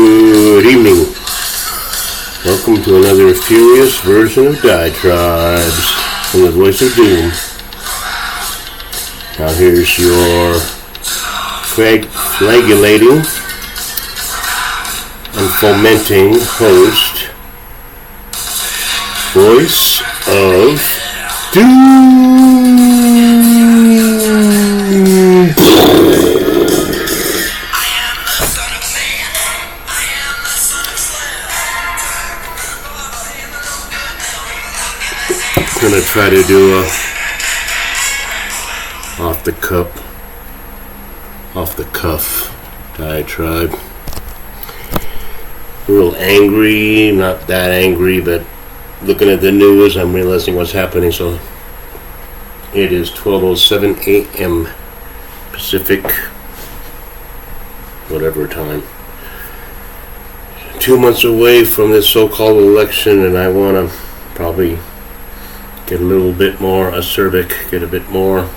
Good evening. Welcome to another furious version of Diatribes from the Voice of Doom. Now here's your flagulating and fomenting host, Voice of Doom. I'm gonna try to do a off the cuff diatribe. Real angry, not that angry, but looking at the news, I'm realizing what's happening. So it is 12:07 a.m. Pacific, whatever time. 2 months away from this so-called election, and I want to probably get a little bit more acerbic, get a bit more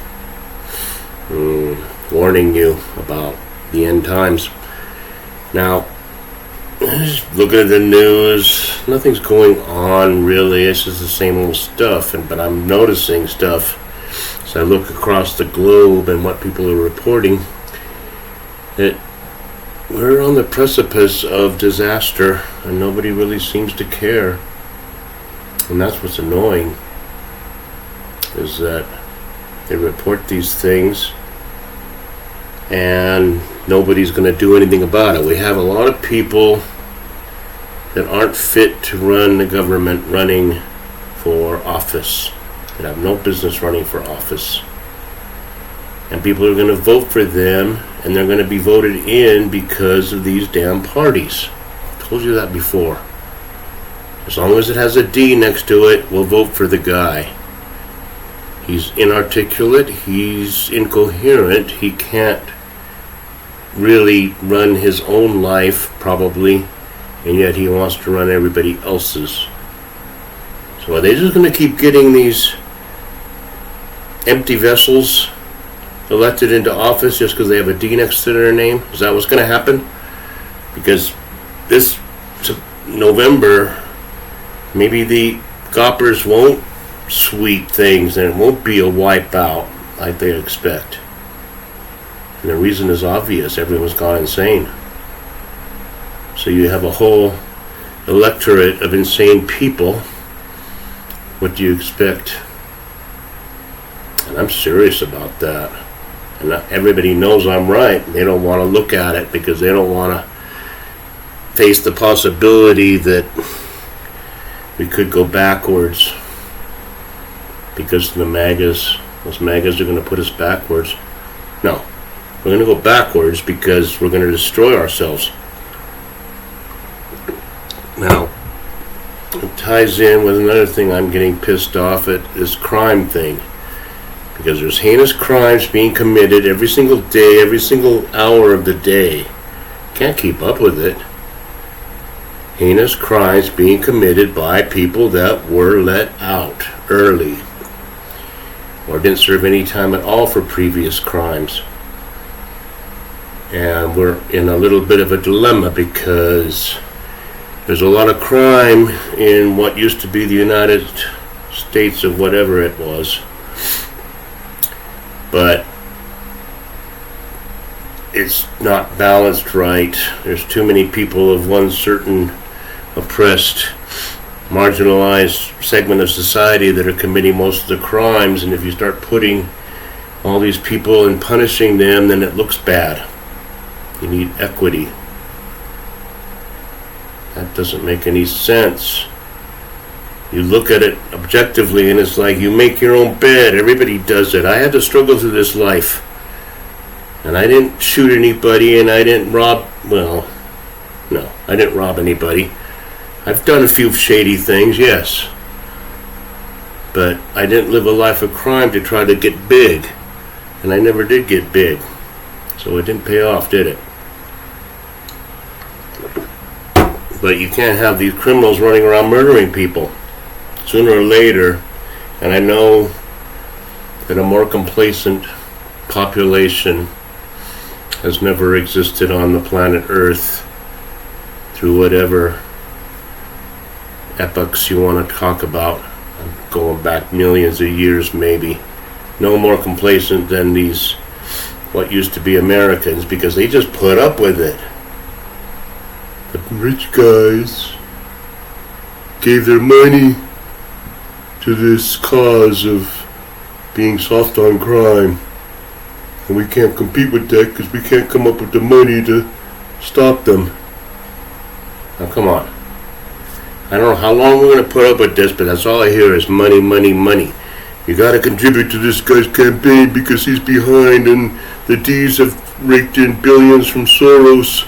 warning you about the end times. Now, just looking at the news, nothing's going on really. It's just the same old stuff, but I'm noticing stuff as I look across the globe and what people are reporting, that we're on the precipice of disaster and nobody really seems to care. And that's what's annoying, is that they report these things and nobody's going to do anything about it. We have a lot of people that aren't fit to run the government running for office, that have no business running for office. And people are going to vote for them, and they're going to be voted in because of these damn parties. I told you that before. As long as it has a D next to it, we'll vote for the guy. He's inarticulate, he's incoherent, he can't really run his own life, probably, and yet he wants to run everybody else's. So are they just going to keep getting these empty vessels elected into office just because they have a D next to their name? Is that what's going to happen? Because this November, maybe the goppers won't sweep things and it won't be a wipeout like they expect. And the reason is obvious. Everyone's gone insane. So you have a whole electorate of insane people. What do you expect? And I'm serious about that. And everybody knows I'm right. They don't want to look at it because they don't want to face the possibility that we could go backwards because the MAGAs, those MAGAs are going to put us backwards. No, we're going to go backwards because we're going to destroy ourselves. Now, it ties in with another thing I'm getting pissed off at, this crime thing. Because there's heinous crimes being committed every single day, every single hour of the day. Can't keep up with it. Heinous crimes being committed by people that were let out early or didn't serve any time at all for previous crimes. And we're in a little bit of a dilemma because there's a lot of crime in what used to be the United States of whatever it was. But it's not balanced right. There's too many people of one certain oppressed, marginalized segment of society that are committing most of the crimes, and if you start putting all these people and punishing them, then it looks bad. You need equity. That doesn't make any sense. You look at it objectively and it's like you make your own bed. Everybody does it. I had to struggle through this life. And I didn't shoot anybody and I didn't rob, well, no, I didn't rob anybody. I've done a few shady things, yes. But I didn't live a life of crime to try to get big. And I never did get big. So it didn't pay off, did it? But you can't have these criminals running around murdering people. Sooner or later, and I know that a more complacent population has never existed on the planet Earth through whatever epochs you want to talk about, going back millions of years maybe. No more complacent than these, what used to be Americans, because they just put up with it. The rich guys gave their money to this cause of being soft on crime. And we can't compete with that because we can't come up with the money to stop them. Now come on. I don't know how long we're going to put up with this, but that's all I hear is money, money, money. You got to contribute to this guy's campaign because he's behind and the D's have raked in billions from Soros.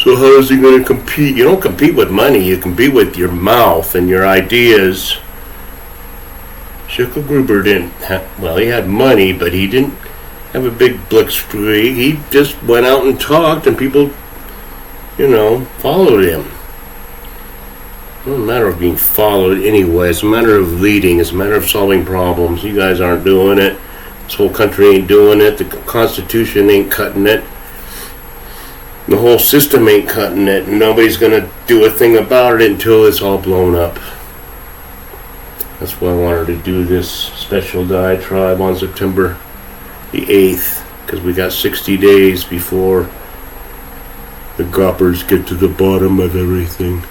So how is he going to compete? You don't compete with money. You compete with your mouth and your ideas. Schicklgruber didn't have, well, he had money, but he didn't have a big blitzkrieg. He just went out and talked and people, followed him. It's not a matter of being followed anyway. It's a matter of leading. It's a matter of solving problems. You guys aren't doing it. This whole country ain't doing it. The Constitution ain't cutting it. The whole system ain't cutting it. And nobody's going to do a thing about it until it's all blown up. That's why I wanted to do this special diatribe on September the 8th. Because we got 60 days before the goppers get to the bottom of everything.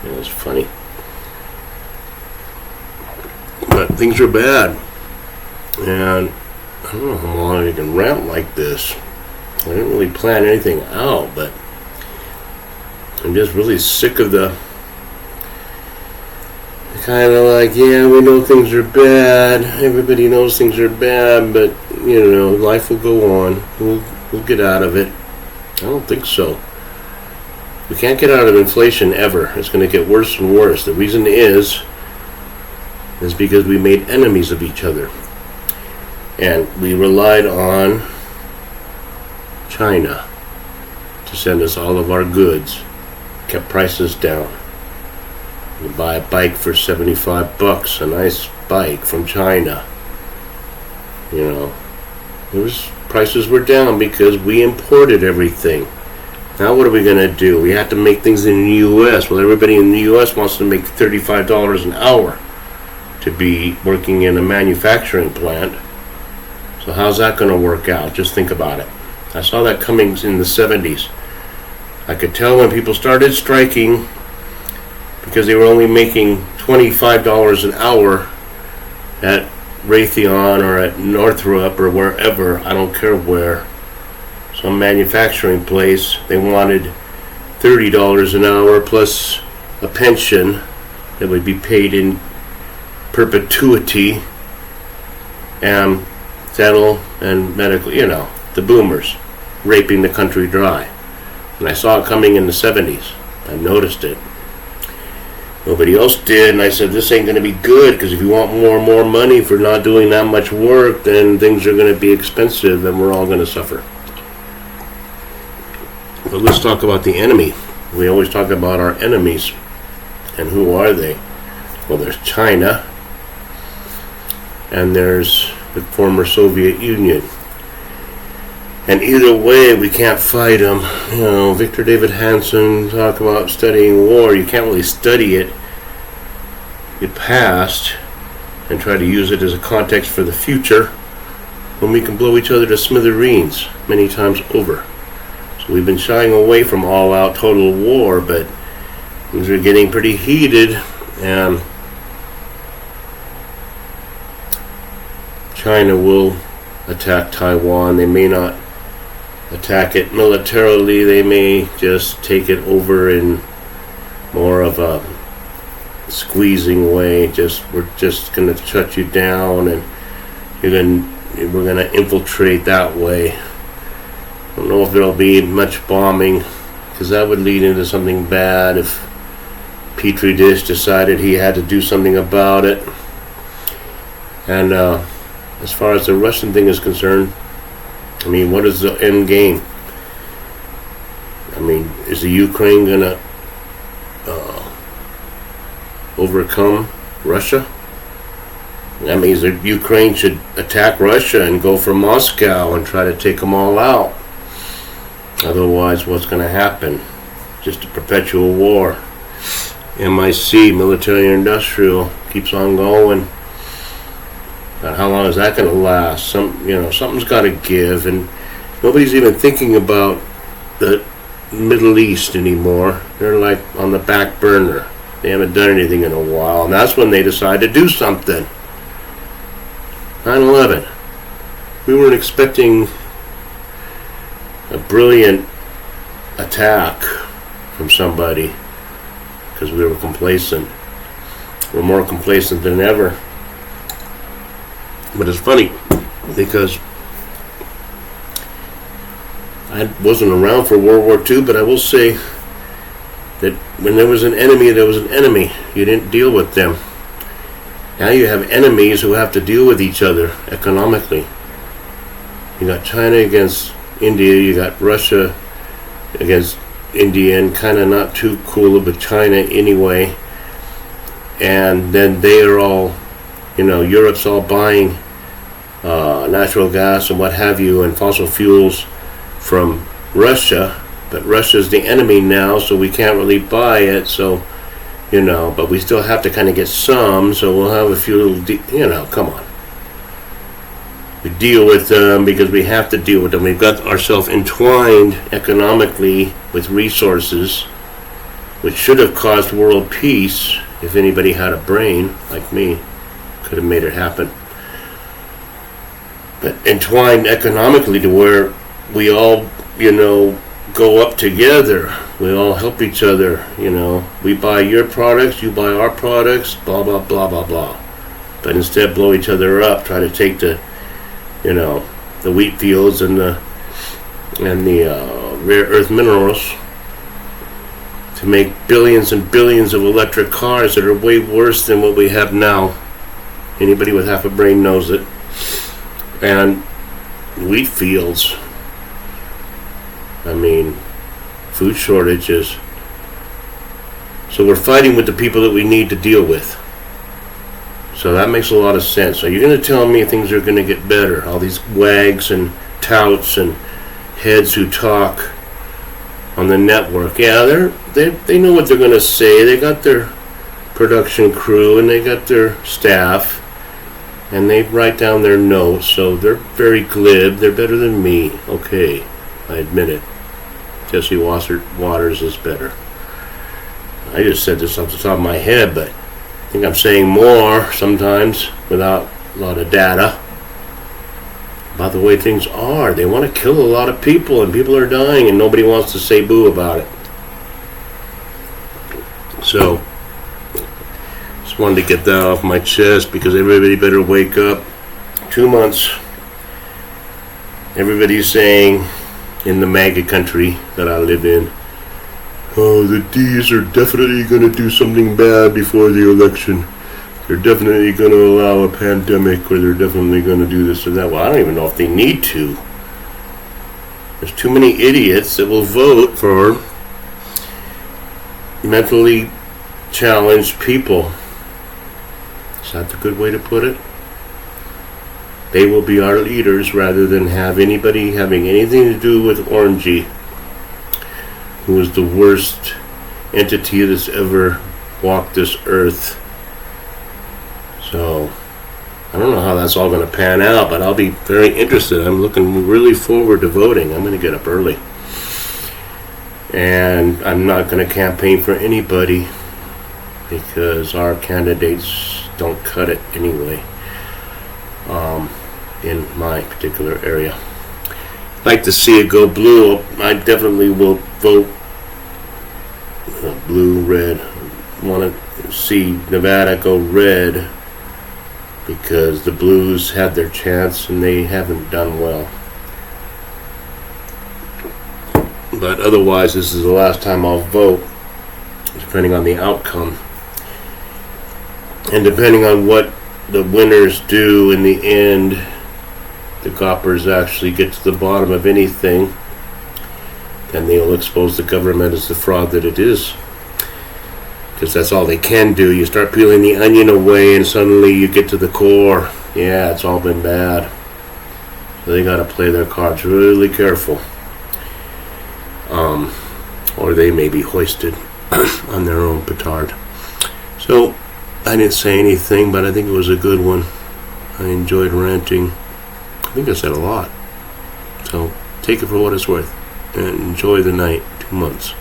Yeah, it's funny. But things are bad. And I don't know how long I can rant like this. I didn't really plan anything out, but I'm just really sick of the kind of like, yeah, we know things are bad. Everybody knows things are bad, but, life will go on. We'll get out of it. I don't think so. We can't get out of inflation ever. It's going to get worse and worse. The reason is because we made enemies of each other. And we relied on China to send us all of our goods. Kept prices down. You buy a bike for $75, a nice bike from China. Prices were down because we imported everything. Now what are we going to do? We have to make things in the U.S. Well, everybody in the U.S. wants to make $35 an hour to be working in a manufacturing plant. So how's that going to work out? Just think about it. I saw that coming in the 70s. I could tell when people started striking because they were only making $25 an hour at Raytheon or at Northrop or wherever, I don't care where, some manufacturing place. They wanted $30 an hour plus a pension that would be paid in perpetuity, and dental and medical, the boomers raping the country dry. And I saw it coming in the 70s. I noticed it. Nobody else did, and I said, this ain't going to be good, because if you want more and more money for not doing that much work, then things are going to be expensive, and we're all going to suffer. But let's talk about the enemy. We always talk about our enemies. And who are they? Well, there's China, and there's the former Soviet Union. And either way, we can't fight them. Victor David Hansen talk about studying war. You can't really study it, the past, and try to use it as a context for the future when we can blow each other to smithereens many times over. So we've been shying away from all-out total war, but things are getting pretty heated, and China will attack Taiwan. They may not attack it militarily. They may just take it over in more of a squeezing way. We're just going to shut you down, and we're going to infiltrate that way. I don't know if there'll be much bombing, because that would lead into something bad if Petri dish decided he had to do something about it. And as far as the Russian thing is concerned, what is the end game? Is the Ukraine going to overcome Russia? That means that Ukraine should attack Russia and go for Moscow and try to take them all out. Otherwise, what's going to happen? just a perpetual war. MIC, military industrial, keeps on going. But how long is that going to last? Something's got to give, and nobody's even thinking about the Middle East anymore. They're like on the back burner. They haven't done anything in a while, and that's when they decide to do something. 9/11. We weren't expecting a brilliant attack from somebody because we were complacent. We're more complacent than ever. But it's funny because I wasn't around for World War II, but I will say that when there was an enemy, there was an enemy. You didn't deal with them. Now you have enemies who have to deal with each other economically. You got China against India, you got Russia against India, and kind of not too cool with China anyway. And then they are all, Europe's all buying natural gas and what have you and fossil fuels from Russia, but Russia's the enemy now, so we can't really buy it, so, but we still have to kind of get some, so we'll have a few little, come on. We deal with them because we have to deal with them. We've got ourselves entwined economically with resources, which should have caused world peace if anybody had a brain like me, could have made it happen. But entwined economically to where we all, go up together. We all help each other, We buy your products, you buy our products, blah, blah, blah, blah, blah. But instead blow each other up, try to take the wheat fields and the rare earth minerals to make billions and billions of electric cars that are way worse than what we have now. Anybody with half a brain knows it. And wheat fields. Food shortages. So we're fighting with the people that we need to deal with. So that makes a lot of sense. So you're going to tell me things are going to get better. All these wags and touts and heads who talk on the network. Yeah, they know what they're going to say. They got their production crew and they got their staff. And they write down their notes. So they're very glib. They're better than me. Okay, I admit it. Jesse Waters is better. I just said this off the top of my head, but I think I'm saying more sometimes without a lot of data about the way things are. They want to kill a lot of people, and people are dying, and nobody wants to say boo about it. So, just wanted to get that off my chest because everybody better wake up. 2 months. Everybody's saying in the MAGA country that I live in, oh, the D's are definitely going to do something bad before the election. They're definitely going to allow a pandemic, or they're definitely going to do this or that. Well, I don't even know if they need to. There's too many idiots that will vote for mentally challenged people. Is that the good way to put it? They will be our leaders rather than have anybody having anything to do with Orangey, who is the worst entity that's ever walked this earth. So, I don't know how that's all going to pan out, but I'll be very interested. I'm looking really forward to voting. I'm going to get up early. And I'm not going to campaign for anybody because our candidates don't cut it anyway in my particular area. I'd like to see it go blue. I definitely will vote blue, red. I want to see Nevada go red because the blues had their chance and they haven't done well. But otherwise, this is the last time I'll vote, depending on the outcome. And depending on what the winners do in the end, the coppers actually get to the bottom of anything, then they'll expose the government as the fraud that it is. Because that's all they can do. You start peeling the onion away and suddenly you get to the core. Yeah, it's all been bad. So they got to play their cards really careful. or they may be hoisted on their own petard. So I didn't say anything, but I think it was a good one. I enjoyed ranting. I think I said a lot. So take it for what it's worth and enjoy the night. 2 months.